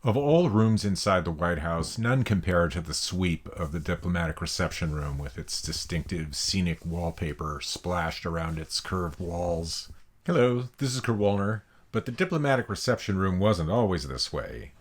Of all the rooms inside the White House, none compare to the sweep of the diplomatic reception room with its distinctive scenic wallpaper splashed around its curved walls. Hello, this is Kurt Wallner, but the diplomatic reception room wasn't always this way.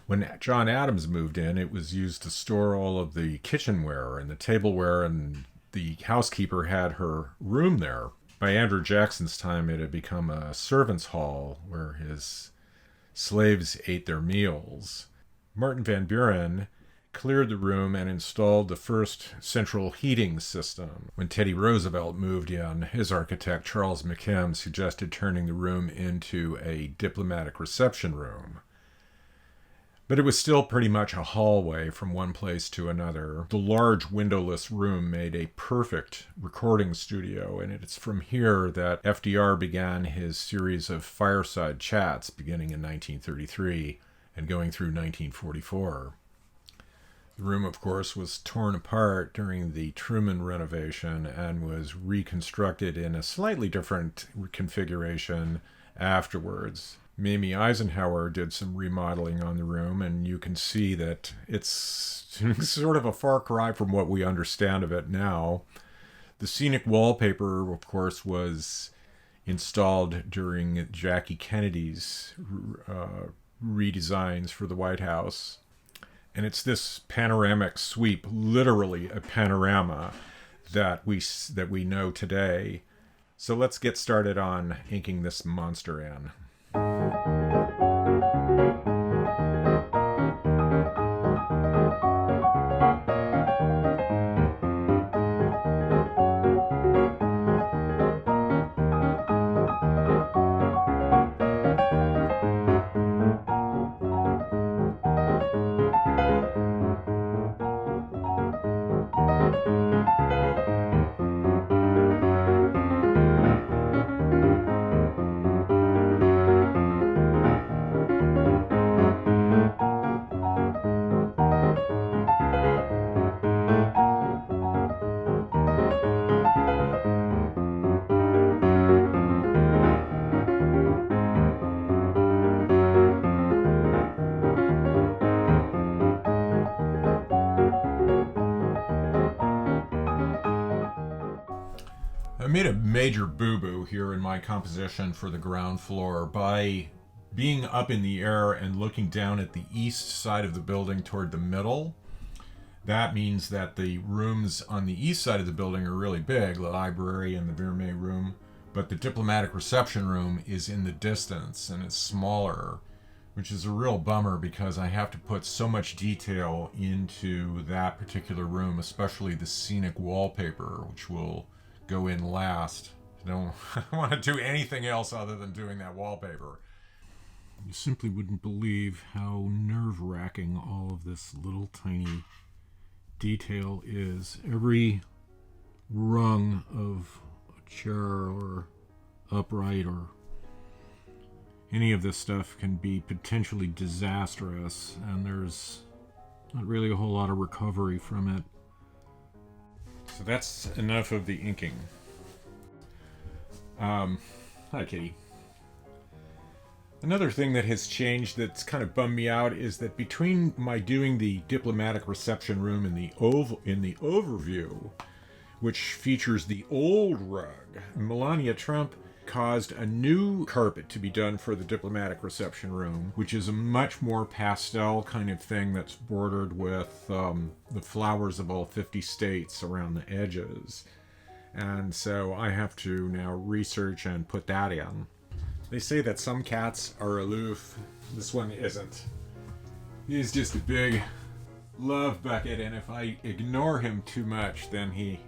When John Adams moved in, it was used to store all of the kitchenware and the tableware, and the housekeeper had her room there. By Andrew Jackson's time, it had become a servants' hall where his slaves ate their meals. Martin Van Buren cleared the room and installed the first central heating system. When Teddy Roosevelt moved in, his architect Charles McKim suggested turning the room into a diplomatic reception room. But it was still pretty much a hallway from one place to another. The large windowless room made a perfect recording studio, and it's from here that FDR began his series of fireside chats beginning in 1933 and going through 1944. The room, of course, was torn apart during the Truman renovation and was reconstructed in a slightly different configuration afterwards. Mamie Eisenhower did some remodeling on the room, and you can see that it's sort of a far cry from what we understand of it now. The scenic wallpaper, of course, was installed during Jackie Kennedy's redesigns for the White House. And it's this panoramic sweep, literally a panorama, that we know today. So let's get started on inking this monster in. I made a major boo-boo here in my composition for the ground floor by being up in the air and looking down at the east side of the building toward the middle. That means that the rooms on the east side of the building are really big, the library and the Vermeer room, but the diplomatic reception room is in the distance and it's smaller, which is a real bummer because I have to put so much detail into that particular room, especially the scenic wallpaper, which will go in last. I don't want to do anything else other than doing that wallpaper. You simply wouldn't believe how nerve-wracking all of this little tiny detail is. Every rung of a chair or upright or any of this stuff can be potentially disastrous, and there's not really a whole lot of recovery from it. So that's enough of the inking. Hi, Kitty. Another thing that has changed that's kind of bummed me out is that between my doing the diplomatic reception room in the overview, which features the old rug, Melania Trump caused a new carpet to be done for the diplomatic reception room, which is a much more pastel kind of thing that's bordered with the flowers of all 50 states around the edges. And so I have to now research and put that in. They say that some cats are aloof. This one isn't. He's just a big love bucket, and if I ignore him too much, then he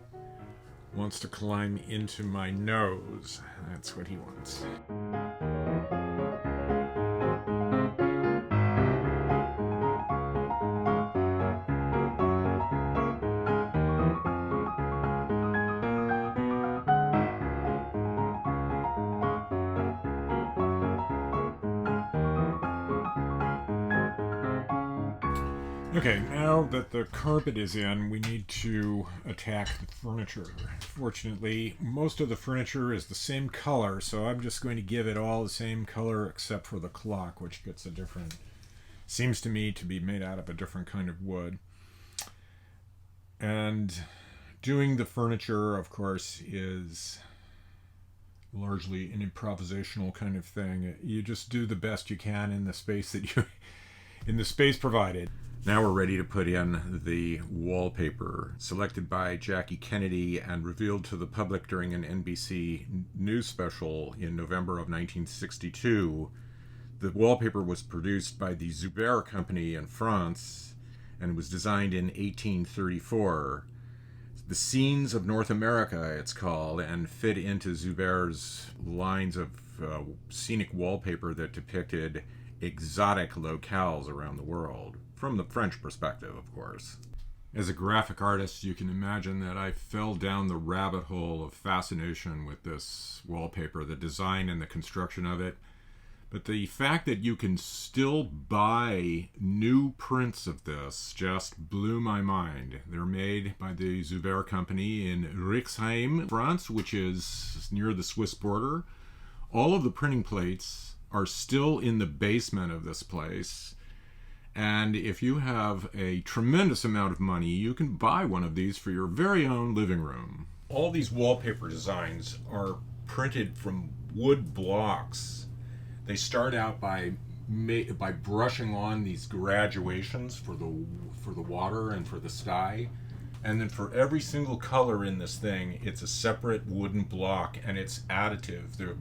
wants to climb into my nose. That's what he wants. Okay, now that the carpet is in, we need to attack the furniture. Fortunately, most of the furniture is the same color, so I'm just going to give it all the same color except for the clock, which gets a different Seems to me to be made out of a different kind of wood. And doing the furniture, of course, is largely an improvisational kind of thing. You just do the best you can in the space in the space provided. Now we're ready to put in the wallpaper, selected by Jackie Kennedy and revealed to the public during an NBC news special in November of 1962. The wallpaper was produced by the Vues company in France and was designed in 1834. The Scenes of North America, it's called, and fit into Vues' lines of scenic wallpaper that depicted exotic locales around the world, from the French perspective, of course. As a graphic artist, you can imagine that I fell down the rabbit hole of fascination with this wallpaper, the design and the construction of it. But the fact that you can still buy new prints of this just blew my mind. They're made by the Vues company in Rixheim, France, which is near the Swiss border. All of the printing plates are still in the basement of this place. And if you have a tremendous amount of money, you can buy one of these for your very own living room. All these wallpaper designs are printed from wood blocks. They start out by brushing on these graduations for the water and for the sky, and then for every single color in this thing, it's a separate wooden block, and it's additive. The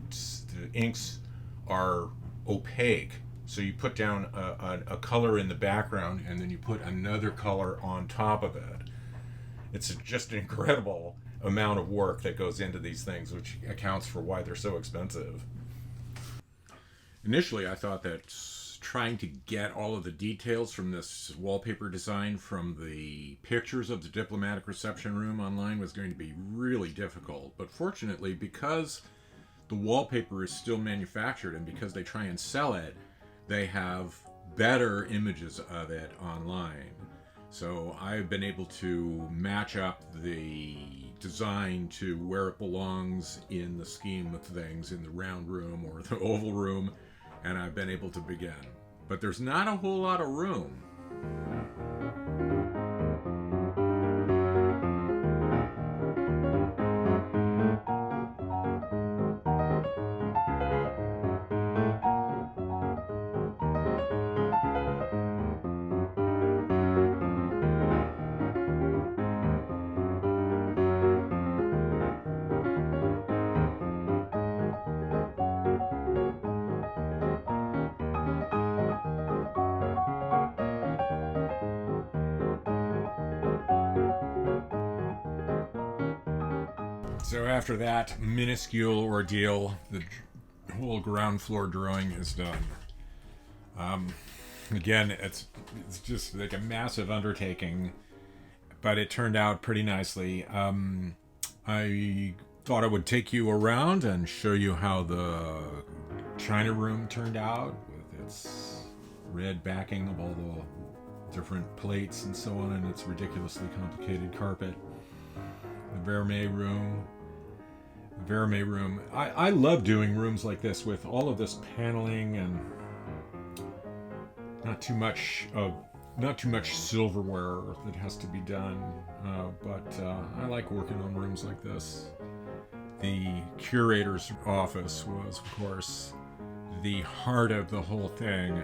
inks are opaque, so you put down a color in the background, and then you put another color on top of it. It's just an incredible amount of work that goes into these things, which accounts for why they're so expensive. Initially, I thought that trying to get all of the details from this wallpaper design from the pictures of the diplomatic reception room online was going to be really difficult. But fortunately, because the wallpaper is still manufactured and because they try and sell it, they have better images of it online. So I've been able to match up the design to where it belongs in the scheme of things in the round room or the oval room, and I've been able to begin. But there's not a whole lot of room. So after that minuscule ordeal, the whole ground floor drawing is done. Again, it's just like a massive undertaking, but it turned out pretty nicely. I thought I would take you around and show you how the China room turned out with its red backing of all the different plates and so on, and its ridiculously complicated carpet. The Vermeer room. I love doing rooms like this with all of this paneling and not too much silverware that has to be done, but I like working on rooms like this. The curator's office was, of course, the heart of the whole thing.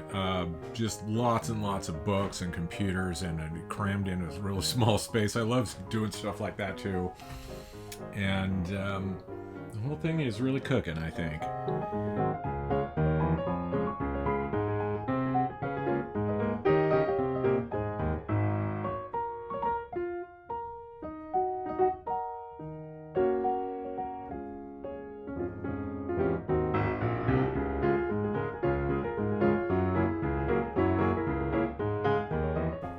Just lots and lots of books and computers, and crammed in a really small space. I love doing stuff like that too. And the whole thing is really cooking, I think.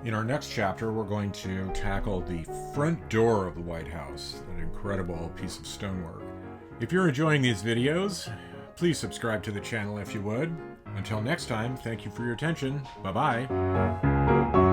In our next chapter, we're going to tackle the front door of the White House, an incredible piece of stonework. If you're enjoying these videos, please subscribe to the channel if you would. Until next time, thank you for your attention. Bye-bye.